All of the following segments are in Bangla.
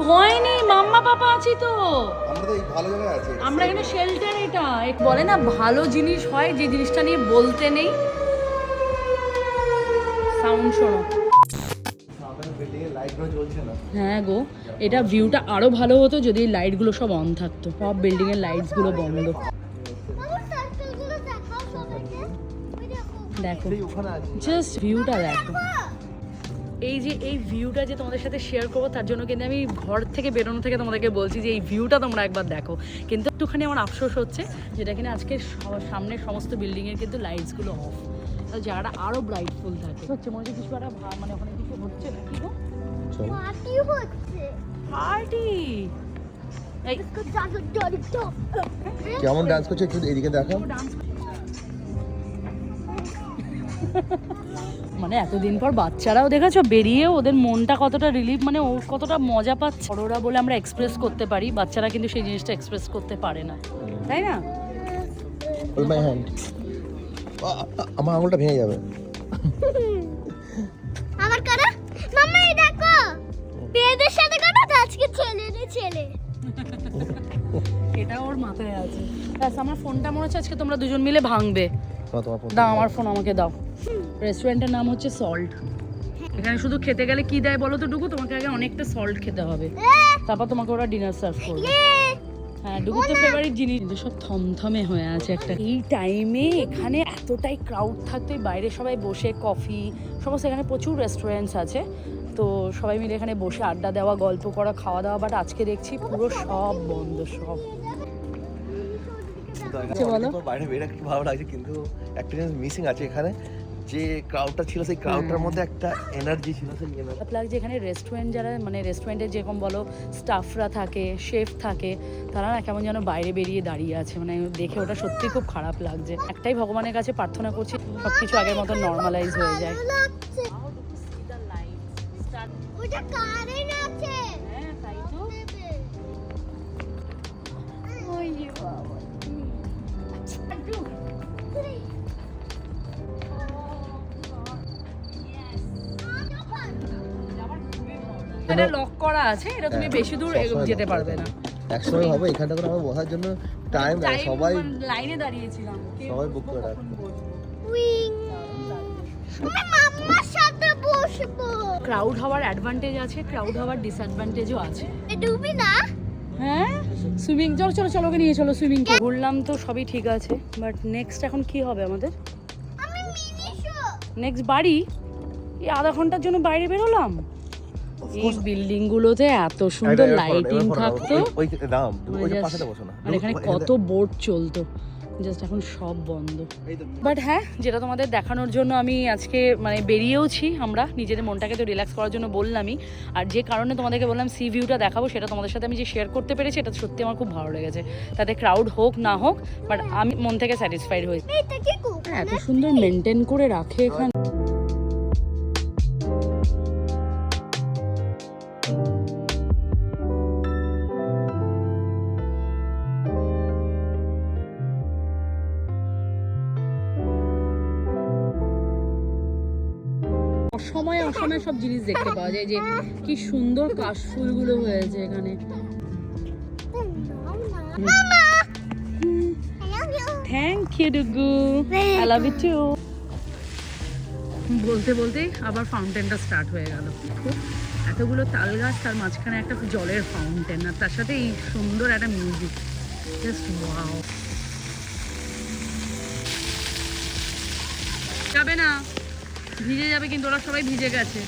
ভয় নেই, মাম্মা পাপা আছি তো। আমরা তো এই ভালো জায়গায় আছি। আমরা এখানে শেল্টার, এটা বলে না ভালো জিনিস হয় যে জিনিসটা নিয়ে বলতে নেই। সাউন্ড শোনো। হ্যাঁ গো, এটা ভিউটা আরো ভালো হতো যদি লাইটগুলো সব অন থাকতো। সব বিল্ডিং এর লাইটস গুলো বন্ধ। দেখো জাস্ট ভিউটা দেখো। এই যে এই ভিউটা যে তোমাদের সাথে শেয়ার করবো, তার জন্য কিন্তু আমি ঘর থেকে বেরোনো থেকে তোমাদেরকে বলছি যে এই ভিউটা তোমরা একবার দেখো। কিন্তু একটুখানি আমার আফসোস হচ্ছে যেটা কিনা আজকে সামনের সমস্ত বিল্ডিংয়ের কিন্তু লাইটসগুলো অফ, যারা আরো ব্রাইটফুল থাকে হচ্ছে। মনে হচ্ছে কিছু একটা মানে ওখানে কিছু হচ্ছে নাকি গো? পার্টি হচ্ছে। পার্টি। এই কেমন ডান্স করছে একটু এদিকে দেখো। মানে এতদিন পর বাচ্চারাও দেখেছো বেরিয়ে ওদের মনটা কতটা রিলিফ, মানে ও কতটা মজা পাচ্ছে। বড়রা বলে আমরা এক্সপ্রেস করতে পারি, বাচ্চারা কিন্তু সেই জিনিসটা এক্সপ্রেস করতে পারে না, তাই না? আমার আঙুলটা ভেঙে যাবে। আমার কারা মাম্মা এই দেখো, মেয়েদের সাথে কাটা আজকে ছেলে। এটা ওর মাথায় আছে। ব্যাস, আমার ফোনটা মনে হচ্ছে আজকে তোমরা দুজন মিলে ভাঙবে। দাও আমার ফোন আমাকে দাও। রেস্টুরেন্টের নাম হচ্ছে সল্ট। এখানে শুধু খেতে গেলে কি দেয় বলো তো ডুগু? তোমাকে আগে অনেকটা সল্ট খেতে হবে, তারপর তোমাকে ওরা ডিনার সার্ভ করবে। হ্যাঁ, ডুগুর তো ফেভারিট জিনিস। কিন্তু সব থমথমে হয়ে আছে একটা। এই টাইমে এখানে এতটাই ক্রাউড থাকতো, বাইরে সবাই বসে কফি সমস্ত, এখানে প্রচুর রেস্টুরেন্টস আছে, তো সবাই মিলে এখানে বসে আড্ডা দেওয়া, গল্প করা, খাওয়া দাওয়া। বাট আজকে দেখছি পুরো সব বন্ধ, সব। বলো। বাইরে বের একটু ভালো লাগছে, কিন্তু একটা জিনিস মিসিং আছে এখানে, যে ক্রাউডটা ছিল সেই ক্রাউডটার মধ্যে একটা এনার্জি ছিল। সেই এনার্জি লাগছে এখানে রেস্টুরেন্ট, যারা মানে রেস্টুরেন্টে যেরকম বলো স্টাফরা থাকে, শেফ থাকে, তারা না কেমন যেন বাইরে বেরিয়ে দাঁড়িয়ে আছে। মানে দেখে ওটা সত্যি খুব খারাপ লাগছে। একটাই ভগবানের কাছে প্রার্থনা করছি সবকিছু আগের মতো নর্মালাইজ হয়ে যায়। ওটা কারেন আছে। হ্যাঁ তাই তো। ওই বাবা, এটা লক করা আছে, এটা তুমি বেশি দূর যেতে পারবে না। একসময় হবে এখানটা করে আমরা বসার জন্য টাইম সবাই লাইনে দাঁড়িয়েছিলাম, সবাই বুক করে রাখতো। উইং আমি মাম্মার সাথে বসবো। ক্রাউড হওয়ার অ্যাডভান্টেজ আছে, ক্রাউড হওয়ার ডিসঅ্যাডভান্টেজও আছে। ডুবি না। হ্যাঁ, সুইমিং, চলো চলো চলো, ওকে নিয়ে চলো সুইমিং। ঘুরলাম তো সবই ঠিক আছে, বাট নেক্সট এখন কি হবে আমাদের? আমি মিনি শো। নেক্সট বাড়ি। এই আধা ঘন্টার জন্য বাইরে বেরোলাম। এই বিল্ডিং গুলোতে এত সুন্দর লাইটিং থাকতো, ওই দাম ওই পাশেটা বসো না। আর এখানে কত বোট চলতো, জাস্ট এখন সব বন্ধ। বাট হ্যাঁ, যেটা তোমাদের দেখানোর জন্য আমি আজকে মানে বেরিয়েওছি, আমরা নিজেদের মনটাকে তো রিল্যাক্স করার জন্য বললামই। আর যে কারণে তোমাদেরকে বললাম সি ভিউটা দেখাবো, সেটা তোমাদের সাথে আমি যে শেয়ার করতে পেরেছি, এটা সত্যি আমার খুব ভালো লেগেছে। তাতে ক্রাউড হোক না হোক, বাট আমি মন থেকে স্যাটিসফাইড হয়েছি। এটা কি কুকুর? এত সুন্দর মেনটেন করে রাখে এখানে। অসময়ে অসময়ে সব জিনিস দেখতে পাওয়া যায়। যে কি সুন্দর কাশফুলগুলো হয়েছে এখানে। Thank you Dugu, I love you too. বলতে বলতেই আবার ফাউন্টেনটা স্টার্ট হয়ে গেল। এতগুলো তাল গাছ, তার মাঝখানে একটা জলের ফাউন্টেন, আর তার সাথে এই সুন্দর একটা মিউজিক, জাস্ট ওয়াও। যাবে না, ভিজে যাবে, কিন্তু ওরা সবাই ভিজে গেছে।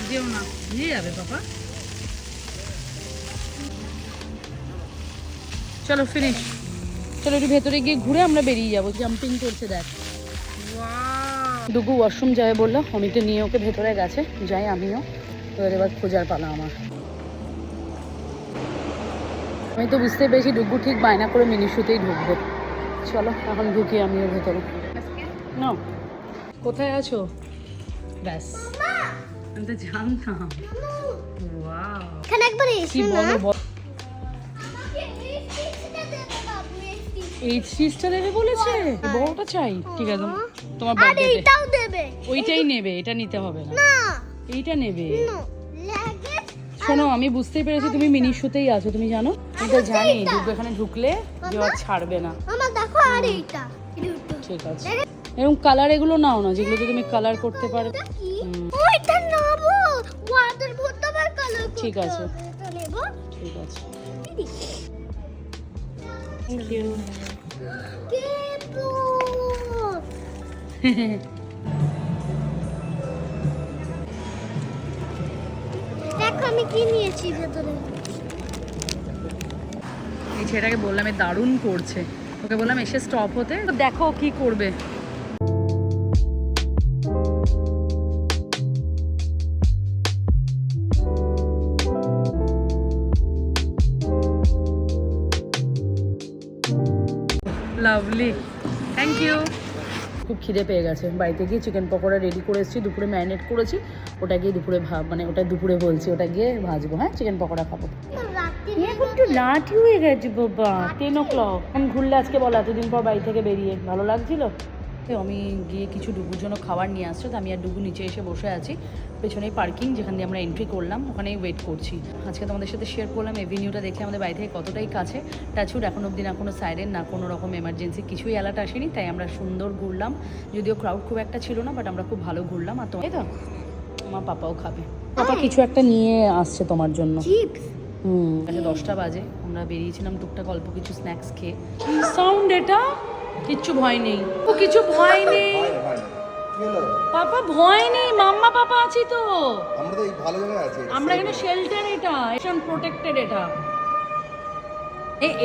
যেও না, ভিজে যাবে বাবা। চলো ফিনিশ, চলো একটু ভেতরে গিয়ে ঘুরে আমরা বেরিয়ে যাবো। জাম্পিং করছে দেখ। ডুগু ওয়াশরুম যাবে বললো, অমিতে নিয়ে ওকে ভেতরে গেছে, যাই আমিও। এবার খোঁজার পালা আমার। আমি তো বুঝতেই পেরেছি ডুগু ঠিক বায়না করে মিনি শুতেই ঢুকবে। চলো এখন ঢুকি আমিও ভেতরে। না, কোথায় আছো? ব্যাস, আমি তো জানতাম। ওয়াও, এখানে একবার এসো কি না। বলো, এই চিজটা দেবে বলেছে। বড়টা চাই, ঠিক আছে তোমার আর বার্থডেতে এইটাও দেবে। ওইটাই নেবে, এটা নিতে হবে না। না এইটা নেবে। নো লাগেজ শোনো আমি বুঝতেই পেরেছি তুমি মিনি শুতেই আছো, তুমি জানো? আমি তো জানি ডুগু এখানে ঢুকলে যে আর ছাড়বে না। মামা দেখো আর এইটা দুটো ঠিক আছে, এরকম কালার এগুলো নাও না যেগুলোতে তুমি কালার করতে পারো। কি ওইটা নেবো, ওয়াটার বোতল কালার ঠিক আছে। এটা নেবো। ঠিক আছে, থ্যাংক ইউ। কেপো দেখো আমি কি নিয়েছি ভেতরে। এই ছেলেটাকে বললাম এ দারুণ করছে, ওকে বললাম এসে স্টপ হতে, তো দেখো কি করবে। Lovely, thank you. খুব খিদে পেয়ে গেছে, বাড়িতে গিয়ে চিকেন পকোড়া রেডি করে এসেছি, দুপুরে ম্যারিনেট করেছি, ওটা গিয়ে দুপুরে মানে ওটা দুপুরে বলছি ওটা গিয়ে ভাজবো। হ্যাঁ চিকেন পকোড়া খাবো। এখন একটু রাত হয়ে গেছে বাবা, 10 o'clock। আমি ঘুরলে আজকে বলো এতদিন পর বাড়ি থেকে বেরিয়ে ভালো লাগছিল। তো আমি গিয়ে কিছু ডুগুর জন্য খাবার নিয়ে আসছে, তো আমি আর ডুগু নিচে এসে বসে আছি, পেছনেই পার্কিং যেখান দিয়ে আমরা এন্ট্রি করলাম ওখানেই ওয়েট করছি। আজকে তোমাদের সাথে শেয়ার করলাম এভিনিউটা দেখে আমাদের বাড়ি থেকে কতটাই কাছে। টাচউড এখন অবধি না কোনো সাইরেন না কোনো রকম এমার্জেন্সি কিছুই অ্যালার্ট আসেনি, তাই আমরা সুন্দর ঘুরলাম। যদিও ক্রাউড খুব একটা ছিল না, বাট আমরা খুব ভালো ঘুরলাম। আর তোমার তো আমার পাপাও খাবে, পাপা কিছু একটা নিয়ে আসছে তোমার জন্য। চিপস আচ্ছা 10টা বাজে, আমরা বেরিয়েছিলাম টুকটাক অল্প কিছু স্ন্যাক্স খেয়ে। কি সাউন্ড এটা? কিচ্ছু ভয় নেই, ও কিছু ভয় নেই পাপা, ভয় নেই, মাম্মা পাপা আছি তো আমরা তো এই ভালো জায়গায় আছি। আমরা এখানে শেল্টার, এটা এশন প্রোটেক্টেড। এটা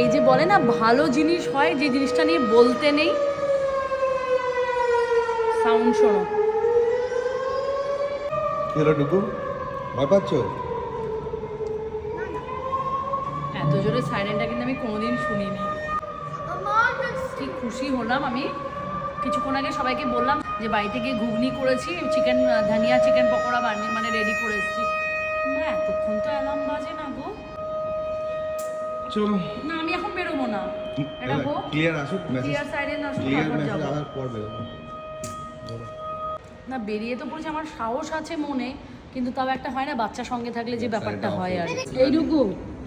এই যে বলে না ভালো জিনিস হয় যে জিনিসটা নিয়ে বলতে নেই। সাউন্ড শোনো। কি হলো ডুগু, ভয় পাচ্ছ? এত জোরে সাইরেনটা কিন্তু আমি কোনোদিন শুনিনি। কি খুশি হলাম আমি, কিছুক্ষণ আগে সবাইকে বললাম যে বাড়িতে গিয়ে ঘুগনি করেছি, চিকেন ধনিয়া চিকেন পকোড়া মানে রেডি করে এসেছি। না এতক্ষণ তো অ্যালার্ম বাজে না গো। চলো না আমি এখন বেরোবো না, এটা হোক ক্লিয়ার আসুক মেসেজ, ক্লিয়ার সাইরেন আসুক ক্লিয়ার তারপর মেসেজ যাবো। আসার পর বেরোবো। না বেরিয়ে তো পড়েছে, আমার সাহস আছে মনে, কিন্তু তাও একটা হয় না বাচ্চা সঙ্গে থাকলে যে ব্যাপারটা হয়। আর এইটুকু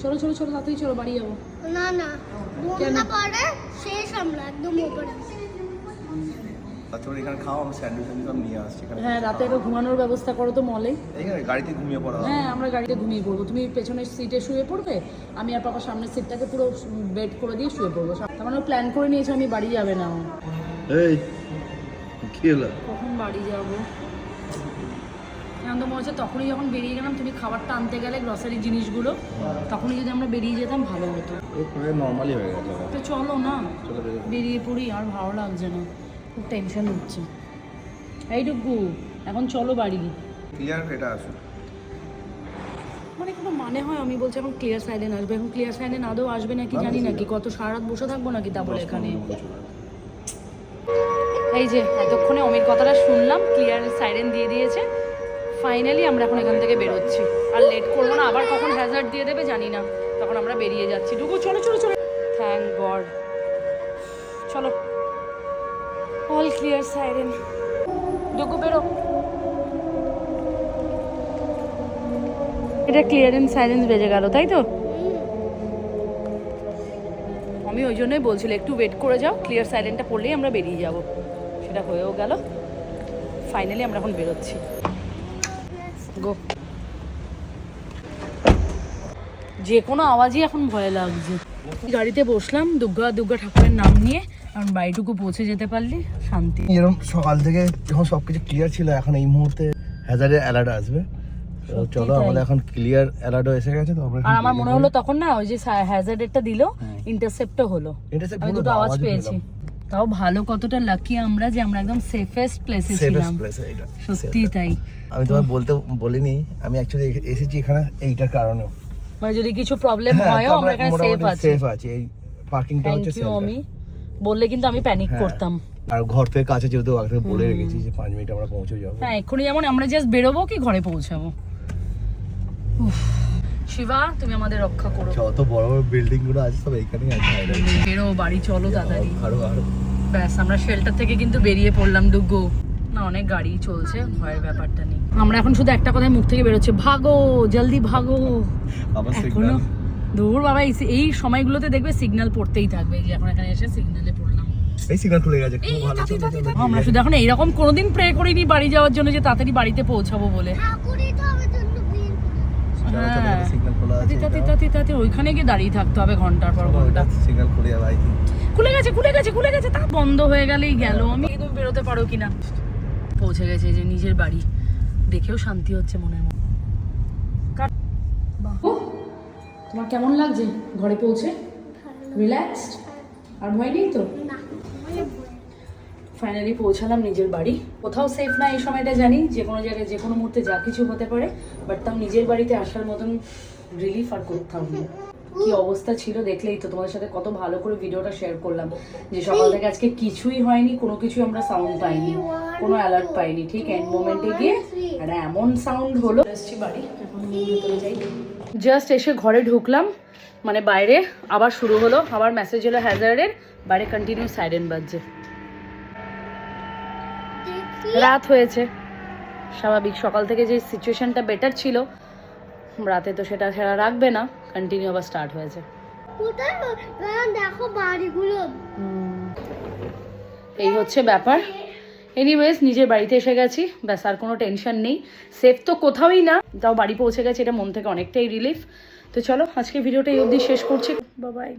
চলো চলো চলো তাড়াতাড়ি চলো বাড়ি যাবো। না না বন্ধা পড়ে শেষ আমরা একদম উপরে। আচ্ছা এখানে খাও, আমরা স্যান্ডউইচ সব নিয়ে আসছি এখানে। হ্যাঁ রাতে একটা ঘুমানোর ব্যবস্থা করো তো মলে। এইখানে গাড়িতে ঘুমিয়ে পড়া হবে। হ্যাঁ আমরা গাড়িতে ঘুমিয়ে পড়বো, তুমি পেছনের সিটে শুয়ে পড়বে, আমি আর পাপা সামনের সিটটাকে পুরো বেড করে দিয়ে শুয়ে পড়বো। তার মানে প্ল্যান করে নিয়েছে আমি বাড়ি যাবে না। এই কি হলো? কখন বাড়ি যাবো এখন তো মনে হচ্ছে তখনই যখন বেরিয়ে গেলাম, তুমি খাবারটা আনতে গেলে গ্রসারি জিনিসগুলো, তখনই যদি আমরা বেরিয়ে যেতাম ভালো হতো। নর্মালি হয়ে গেছে। তো চলো না চলো বেরো। বেরিয়ে পড়ি, আর ভালো লাগছে না, খুব টেনশন হচ্ছে। এইটুকু এখন চলো বাড়ি। ক্লিয়ার এটা আসুক। মানে কোনো মানে হয়? আমি বলছি এখন ক্লিয়ার সাইডে আসবে, এখন ক্লিয়ার সাইডে আদৌ আসবে নাকি জানি নাকি, কত সারা রাত বসে থাকবো নাকি তা বলে এখানে। এই যে এতক্ষণে অমির কথাটা শুনলাম, ক্লিয়ার সাইরেন দিয়ে দিয়েছে, ফাইনালি আমরা এখন এখান থেকে বেরোচ্ছি। আর লেট করবো না, আবার কখন হ্যাজার্ড দিয়ে দেবে জানি না, তখন আমরা বেরিয়ে যাচ্ছি। ডুগু চলো চলো চলো, থ্যাংক গড, চলো। অল ক্লিয়ার সাইরেন, ডুগু বেরো। এটা ক্লিয়ারেন্স সাইরেন্স বেজে গেল তাই তো? আমি ওই জন্যই বলছিল একটু ওয়েট করে যাও, ক্লিয়ার সাইরেনটা পড়লেই আমরা বেরিয়ে যাব। সেটা হয়েও গেল, ফাইনালি আমরা এখন বেরোচ্ছি। গো, যে কোনো আওয়াজই এখন ভয় লাগছে। গাড়িতে বসলাম দুর্গা দুর্গা ঠাকুরের নাম নিয়ে, কারণ বাড়িটুকু পৌঁছে যেতে পারলে শান্তি। এরকম সকাল থেকে যখন সবকিছু ক্লিয়ার ছিল, এখন এই মুহূর্তে হ্যাজার্ডের অ্যালার্ট আসবে। তো চলো আমাদের এখন ক্লিয়ার অ্যালার্টও এসে গেছে। তো আমরা আর আমার মনে হলো তখন না ওই যে হ্যাজার্ডেরটা দিল, ইন্টারসেপ্টও হলো, আমি দুটো আওয়াজ পেয়েছি। তাও ভালো, কতটা লাকি আমরা যে আমরা একদম সেফেস্ট প্লেসে ছিলাম। সত্যি তাই। আমি তোমায় বলতে বলিনি, আমি অ্যাকচুয়ালি এসেছি এখানে এইটার কারণে, মানে যদি কিছু প্রবলেম হয়ও আমরা এখানে সেফ আছি। এই পার্কিংটা হচ্ছে থ্যাংক ইউ। আমি বললে কিন্তু আমি প্যানিক করতাম। আর ঘর থেকে কাছে যেহেতু আগে বলে রেখেছি যে 5 মিনিট আমরা পৌঁছে যাবো। হ্যাঁ এক্ষুনি যেমন আমরা জাস্ট বেরোবো কি ঘরে পৌঁছাবো। শিবা তুমি আমাদের রক্ষা করো। যত বড় বড় বিল্ডিং গুলো আছে সব এইখানেই আছে। বেরো বাড়ি চলো তাড়াতাড়ি। আরো ব্যাস আমরা শেল্টার থেকে কিন্তু বেরিয়ে পড়লাম ডুগু। না অনেক গাড়ি চলছে, ভয়ের ব্যাপারটা নেই। আমরা এখন শুধু একটা কথায় মুখ থেকে বেরোচ্ছে, ভাগো জলদি ভাগো। আবার এখনো দূর বাবা, এই সময়গুলোতে দেখবে সিগন্যাল পড়তেই থাকবে। এই যে এখন এখানে এসে সিগন্যালে পড়লাম। এই সিগন্যাল খুলে গেছে, খুব ভালো। আমরা শুধু এখন এইরকম কোনোদিন প্রে করিনি বাড়ি যাওয়ার জন্য যে তাড়াতাড়ি বাড়িতে পৌঁছাবো বলে। ঠাকুরই তো আমার জন্য বের হ্যাঁ, সিগন্যাল খোলা আছে, তাতে ওইখানে গিয়ে দাঁড়িয়ে থাকতে হবে ঘন্টার পর ঘন্টা। সিগন্যাল খুলে যাবে আই থিংক। খুলে গেছে তা বন্ধ হয়ে গেলেই গেল। আমি তুমি বেরোতে পারো কিনা। পৌঁছে গেছে যে নিজের বাড়ি, দেখেও শান্তি হচ্ছে মনের মধ্যে। তোমার কেমন লাগছে ঘরে পৌঁছে? রিল্যাক্সড? আর ভয় নেই তো? না ফাইনালি পৌঁছালাম নিজের বাড়ি। কোথাও সেফ না এই সময়টা জানি, যে কোনো জায়গায় যে কোনো মুহূর্তে যা কিছু হতে পারে, বাট তাও নিজের বাড়িতে আসার মতন রিলিফ আর কোথাও নেই। কি অবস্থা ছিল দেখলেই তো, তোমাদের সাথে কত ভালো করে ভিডিওটা শেয়ার করলাম যে সকাল থেকে আজকে কিছুই হয়নি, কোনো কিছুই আমরা সাউন্ড পাইনি, কোনো অ্যালার্ট পাইনি। ঠিক এন্ড মোমেন্টে গিয়ে একটা এমন সাউন্ড হলো। এসছি বাড়ি, এখন ভেতরে যাই। জাস্ট এসে ঘরে ঢুকলাম, মানে বাইরে আবার শুরু হলো, আবার মেসেজ এলো হ্যাজার্ডের, বাইরে কন্টিনিউ সাইরেন বাজছে। রাত হয়েছে, স্বাভাবিক। সকাল থেকে যে সিচুয়েশনটা বেটার ছিল, রাতে তো সেটা সেরা রাখবে না, কন্টিনিউ আবার স্টার্ট হয়েছে। কোথায় দেখো বাড়িগুলো। এই হচ্ছে ব্যাপার। এনিওয়েজ নিজের বাড়িতে এসে গেছি, ব্যাস আর কোনো টেনশন নেই। সেফ তো কোথাওই না, তাও বাড়ি পৌঁছে গেছে, এটা মন থেকে অনেকটাই রিলিফ। তো চলো আজকে ভিডিওটা এই অবধি শেষ করছি। Bye bye.